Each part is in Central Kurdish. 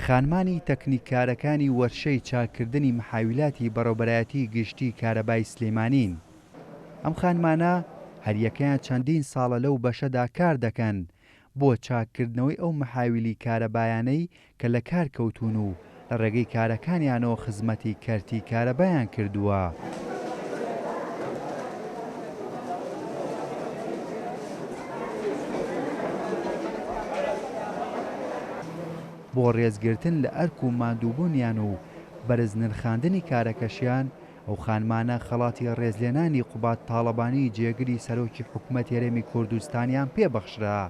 خانمانی تەکنیکارەکانی وەرشەی چاکردنی محاویلاتی بەڕێوەبەرایەتی گشتی کارەبای سلێمانین. ئەم خانمانە هەریەکەیان چەندین ساڵە لەو بەشەدا کار دەکەن بۆ چاکردنەوەی ئەو محاویلی کارەبایانەی کە لە کار کەوتون و لە ڕێگەی کارەکانیانەوە خزمەتی کەرتی کارەبایان کردووە. بۆ ڕێزگرتن لە ئەرک و ماندووبوونیان و بەرز نرخاندنی کارەکەشیان ئەو خانمانە خەڵاتی ڕێزلێنانی قوبات تاڵەبانی جێگری سەرۆکی حکوومەت هێرێمی کوردستانیان پێبەخشرا.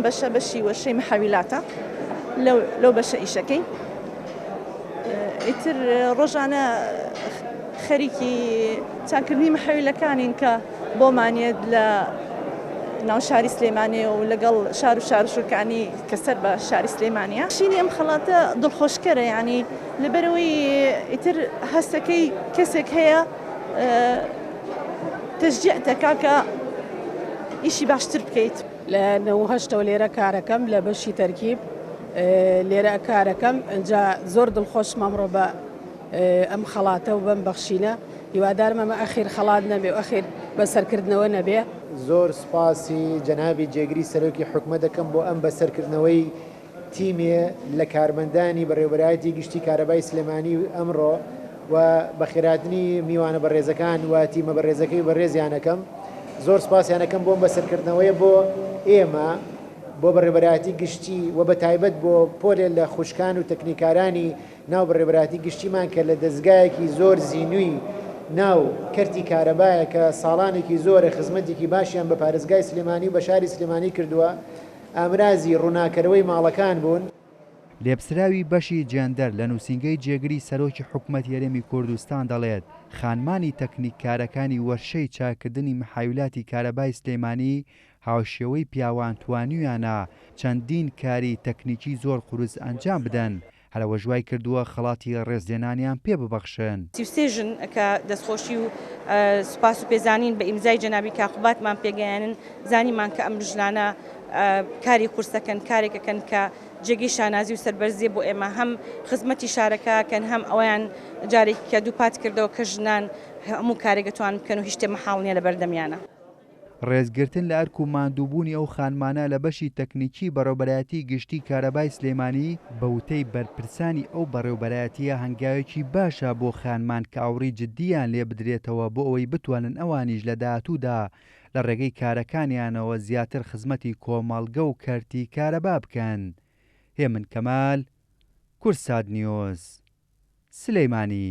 بەشە بەشی وەشەی محاویلاتە لەو بەشە ئیشەکەی ئیتر ڕۆژانە خەریکی چاکردنی محاویلەکانین کە بۆمانێت لە ناو شاری سلێمانێ و لەگەڵ شار و شارشورکانی کەسەر بە شاری سلێمانیە. شینی ئەم خەڵاتە دڵخۆشکەرە، یعنی لەبەرەوەی ئیتر هەستەکەی کەسێک هەیە تەشجیع دەکا کە ئیشی باشتر بکەیت. لە 98ەوە لێرە کارەکەم لە بەشی تەرکیب لێرە کارەکەم ئەنجا زۆر دڵخۆشم ئەمڕۆ بە ئەم خەڵاتە و بەم بەخشینە. هیوادارم ئەمە ئەخیر خەڵات نەبێ و ئەخیر بەسەرکردنەوە نەبێ. زۆر سپاسی جەنابی جێگری سەرۆکی حکوومەت دەکەم بۆ ئەم بەسەرکردنەوەی تیمێ لە کارمەندانی بەڕێوەبەرایەتی گشتی کارەبای سلێمانی ئەمڕۆ و بەخێراتنی میوانە بەڕێزەکان و تیمە بەڕێزەکەی بەڕێزیانەکەم. زۆر سپاسیانەکەم بۆم بەسەرکردنەوەیە بۆ ئێمە بۆ بەڕێوەبەرایەتی گشتی و بە تایبەت بۆ پۆلێ لە خوشکان و تەکنیکارانی ناو بەڕێوەبەرایەتی گشتیمان کە لە دەستگایەکی زۆر زیینووی ناو کەرتی کارەبایە کە ساڵانێکی زۆرە خزمەتێکی باشیان بە پارێزگای سلێمانی و بە شاری سلێمانی کردووە، ئامرازی ڕووناکەرەوەی ماڵەکان بوون. لێبسراوی بەشی جێندەر لە نووسینگەی جێگری سەرۆکی حکوومەت هێرێمی کوردستان دەڵێت خانمانی تەکنیکارەکانی وەرشەی چاکردنی محاویلاتی کارەبای سلێمانی هاوشێوەی پیاوانتوانیویانە چەندین کاری تەکنیکی زۆر قورس ئەنجام بدەن، هەرەوە ژوای کردووە خەڵاتی ڕێزلێنانیان پێ ببەخشن. 33 کە دەستخۆشی و سوپاس و پێزانین بە ئیمزای جەنابی کاقوباتمان پێگەیانن، زانیمان کە ئەم ژنانە کاری قورسەکەن، کارێکەکەن کە جێگەی شانازی و سەربەرزیە بۆ ئێمە، هەم خزمەتی شارەکەکەن، هەم ئەویان جارێکی کە دووپات کردەوە کە ژنان هەموو کارێکەتوان بکەن و هیچ شتێ مەحاڵ نییە لە بەردەمیانە. ڕێزگرتن لە ئەرک و ماندووبوونی ئەو خانمانە لە بەشی تەکنیکی بەڕێوەبەرایەتی گشتی کارەبای سلێمانی بەوتەی بەرپرسانی ئەو بەڕێوەبەرایەتیە هەنگاوێکی باشە بۆ خانمان کە ئاوڕی جددیان لێ بدرێتەوە بۆ ئەوەی بتوانن ئەوانیش لە داهاتوودا لە ڕێگەی کارەکانیانەوە زیاتر خزمەتی کۆمەڵگە و کەرتی کارەبا بکەن. هێمن کەمال، کورسات نیوز، سلەیمانی.